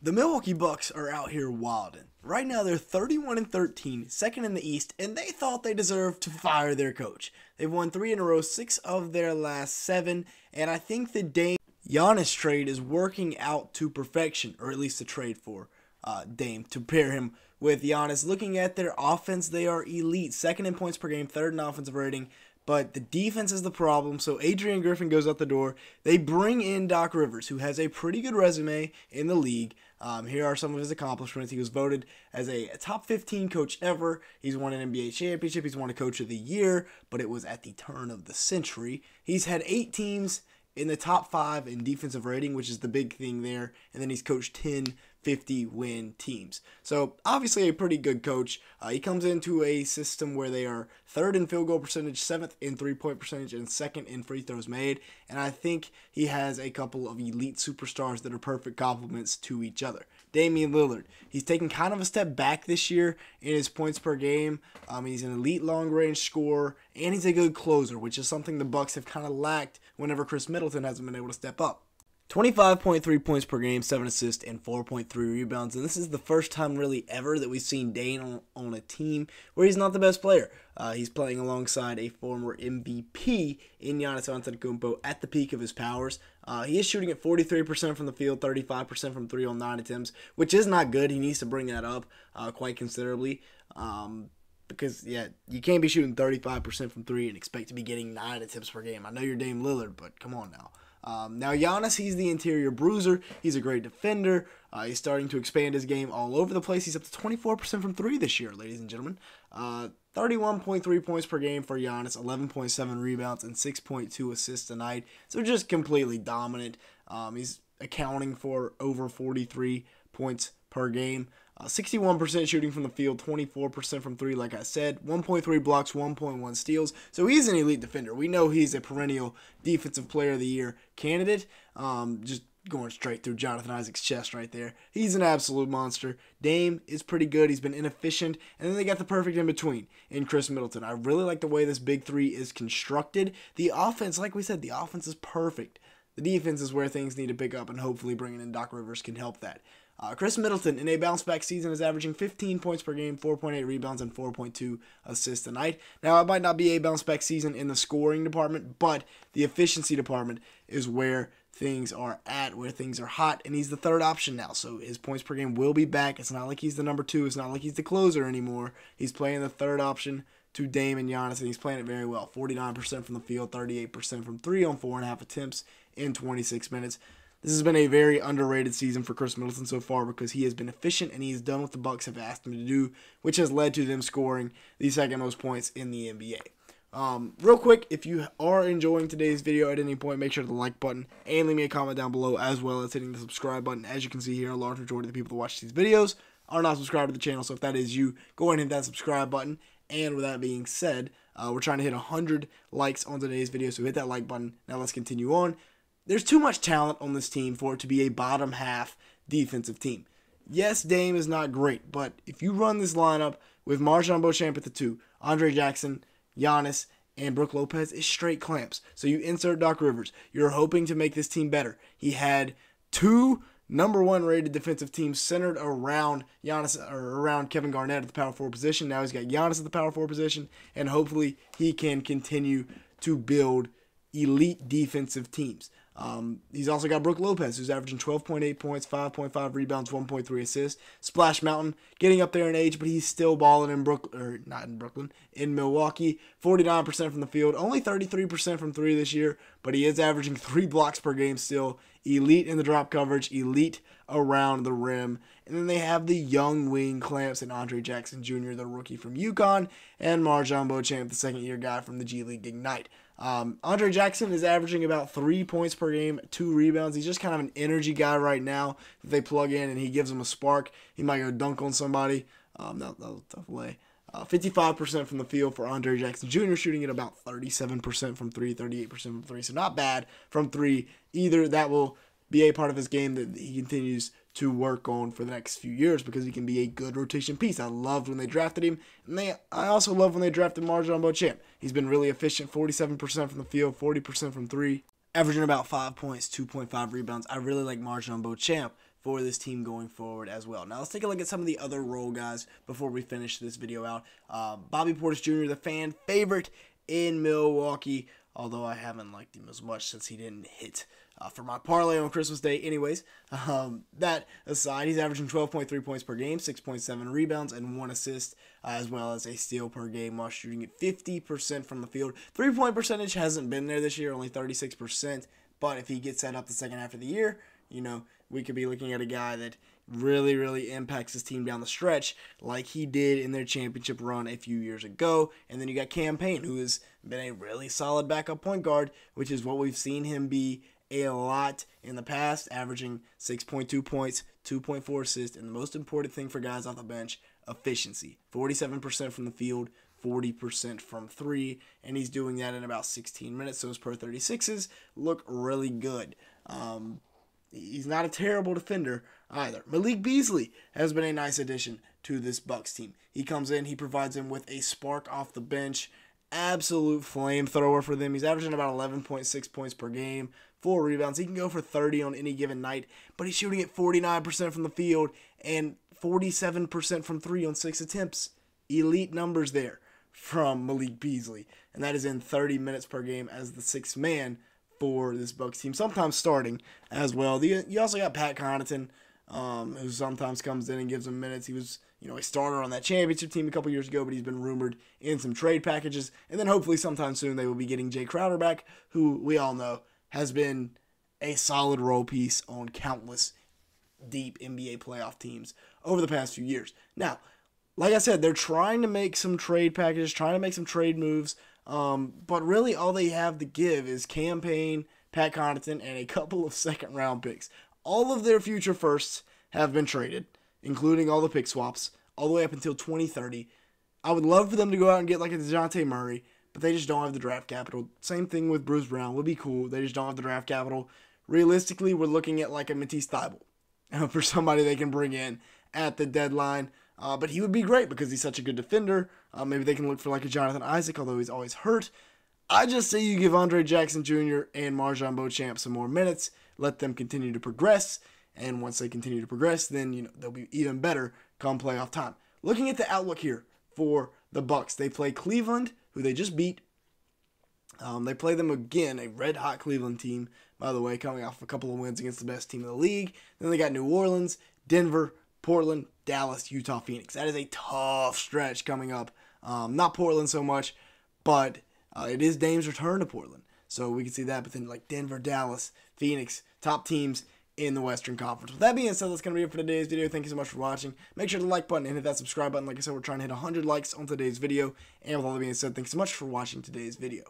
The Milwaukee Bucks are out here wilding. Right now they're 31-13, second in the East, and they thought they deserved to fire their coach. They've won 3 in a row, 6 of their last 7, and I think the Giannis trade is working out to perfection, or at least the trade for Dame to pair him with Giannis. Looking at their offense, they are elite, second in points per game, third in offensive rating. But the defense is the problem, so Adrian Griffin goes out the door. They bring in Doc Rivers, who has a pretty good resume in the league. Here are some of his accomplishments. He was voted as a top 15 coach ever. He's won an NBA championship. He's won a coach of the year, but it was at the turn of the century. He's had 8 teams in the top 5 in defensive rating, which is the big thing there. And then he's coached 10 50-win teams. So obviously a pretty good coach. He comes into a system where they are 3rd in field goal percentage, 7th in three-point percentage, and 2nd in free throws made. And I think he has a couple of elite superstars that are perfect complements to each other. Damian Lillard, he's taken kind of a step back this year in his points per game. He's an elite long-range scorer, and he's a good closer, which is something the Bucks have kind of lacked whenever Chris Middleton hasn't been able to step up. 25.3 points per game, 7 assists, and 4.3 rebounds. And this is the first time really ever that we've seen Dame on a team where he's not the best player. He's playing alongside a former MVP in Giannis Antentokoumpo at the peak of his powers. He is shooting at 43% from the field, 35% from 3 on 9 attempts, which is not good. He needs to bring that up quite considerably. Because, yeah, you can't be shooting 35% from 3 and expect to be getting 9 attempts per game. I know you're Dame Lillard, but come on now. Now, Giannis, he's the interior bruiser. He's a great defender. He's starting to expand his game all over the place. He's up to 24% from 3 this year, ladies and gentlemen. 31.3 points per game for Giannis, 11.7 rebounds, and 6.2 assists a night. So just completely dominant. He's accounting for over 43 points per game. 61% shooting from the field, 24% from 3, like I said. 1.3 blocks, 1.1 steals. So he's an elite defender. We know he's a perennial Defensive Player of the Year candidate. Just going straight through Jonathan Isaac's chest right there. He's an absolute monster. Dame is pretty good. He's been inefficient. And then they got the perfect in-between in Chris Middleton. I really like the way this big three is constructed. The offense, like we said, the offense is perfect. The defense is where things need to pick up, and hopefully bringing in Doc Rivers can help that. Chris Middleton, in a bounce-back season, is averaging 15 points per game, 4.8 rebounds, and 4.2 assists a night. Now, it might not be a bounce-back season in the scoring department, but the efficiency department is where things are at, where things are hot, and he's the 3rd option now, so his points per game will be back. It's not like he's the number 2. It's not like he's the closer anymore. He's playing the 3rd option to Dame and Giannis, and he's playing it very well. 49% from the field, 38% from 3 on 4.5 attempts in 26 minutes. This has been a very underrated season for Chris Middleton so far because he has been efficient and he has done what the Bucks have asked him to do, which has led to them scoring the 2nd most points in the NBA. Real quick, if you are enjoying today's video at any point, make sure to the like button and leave me a comment down below, as well as hitting the subscribe button. As you can see here, a large majority of the people that watch these videos are not subscribed to the channel, so if that is you, go ahead and hit that subscribe button. And with that being said, we're trying to hit 100 likes on today's video, so hit that like button. Now let's continue on. There's too much talent on this team for it to be a bottom half defensive team. Yes, Dame is not great, but if you run this lineup with MarJon Beauchamp at the 2, Andre Jackson, Giannis, and Brook Lopez, it's straight clamps. So you insert Doc Rivers. You're hoping to make this team better. He had 2 number 1 rated defensive teams centered around Giannis, or around Kevin Garnett at the power forward position. Now he's got Giannis at the power forward position, and hopefully he can continue to build elite defensive teams. He's also got Brook Lopez, who's averaging 12.8 points, 5.5 rebounds, 1.3 assists. Splash Mountain, getting up there in age, but he's still balling in Milwaukee. 49% from the field, only 33% from 3 this year, but he is averaging 3 blocks per game still. Elite in the drop coverage, elite around the rim. And then they have the young wing clamps in Andre Jackson Jr., the rookie from UConn, and MarJon Beauchamp, the 2nd-year guy from the G League Ignite. Andre Jackson is averaging about 3 points per game, 2 rebounds. He's just kind of an energy guy right now that they plug in, and he gives them a spark. He might go dunk on somebody. That was a tough way. 55% from the field for Andre Jackson Jr., shooting at about 37% from 3, 38% from 3. So not bad from 3 either. That will be a part of his game that he continues to work on for the next few years because he can be a good rotation piece. I loved when they drafted him, and I also love when they drafted MarJon Beauchamp. He's been really efficient, 47% from the field, 40% from 3, averaging about 5 points, 2.5 rebounds. I really like MarJon Beauchamp for this team going forward as well. Now let's take a look at some of the other role guys before we finish this video out. Bobby Portis Jr., the fan favorite in Milwaukee, although I haven't liked him as much since he didn't hit for my parlay on Christmas Day. Anyways, that aside, he's averaging 12.3 points per game, 6.7 rebounds, and 1 assist, as well as a steal per game while shooting at 50% from the field. 3-point percentage hasn't been there this year, only 36%, but if he gets that up the second half of the year, you know, we could be looking at a guy that really impacts his team down the stretch like he did in their championship run a few years ago. And then you got Cam Payne, who has been a really solid backup point guard, which is what we've seen him be a lot in the past, averaging 6.2 points, 2.4 assists, and the most important thing for guys off the bench, efficiency. 47% from the field, 40% from 3, and he's doing that in about 16 minutes, so his per 36s look really good. He's not a terrible defender either. Malik Beasley has been a nice addition to this Bucks team. He comes in, he provides them with a spark off the bench, absolute flamethrower for them. He's averaging about 11.6 points per game, 4 rebounds. He can go for 30 on any given night, but he's shooting at 49% from the field and 47% from 3 on 6 attempts. Elite numbers there from Malik Beasley, and that is in 30 minutes per game as the 6th man for this Bucks team, sometimes starting as well. You also got Pat Connaughton, who sometimes comes in and gives them minutes. He was, a starter on that championship team a couple years ago, but he's been rumored in some trade packages. And then hopefully sometime soon they will be getting Jay Crowder back, who we all know has been a solid role piece on countless deep NBA playoff teams over the past few years. Now, like I said, they're trying to make some trade packages, trying to make some trade moves, but really all they have to give is Cam Payne, Pat Connaughton, and a couple of second-round picks. All of their future firsts have been traded, including all the pick swaps, all the way up until 2030. I would love for them to go out and get like a DeJounte Murray, but they just don't have the draft capital. Same thing with Bruce Brown. Would be cool. They just don't have the draft capital. Realistically, we're looking at like a Matisse Thybulle for somebody they can bring in at the deadline. But he would be great because he's such a good defender. Maybe they can look for like a Jonathan Isaac, although he's always hurt. I just say you give Andre Jackson Jr. and Marjon Beauchamp some more minutes. Let them continue to progress. And once they continue to progress, then they'll be even better come playoff time. Looking at the outlook here for the Bucks, they play Cleveland, who they just beat. They play them again, a red-hot Cleveland team, by the way, coming off a couple of wins against the best team in the league. Then they got New Orleans, Denver, Portland, Dallas, Utah, Phoenix. That is a tough stretch coming up. Not Portland so much, but it is Dame's return to Portland. So we can see that. But then like Denver, Dallas, Phoenix, top teams in the Western Conference. With that being said, that's going to be it for today's video. Thank you so much for watching. Make sure to like button and hit that subscribe button. Like I said, we're trying to hit 100 likes on today's video. And with all that being said, thanks so much for watching today's video.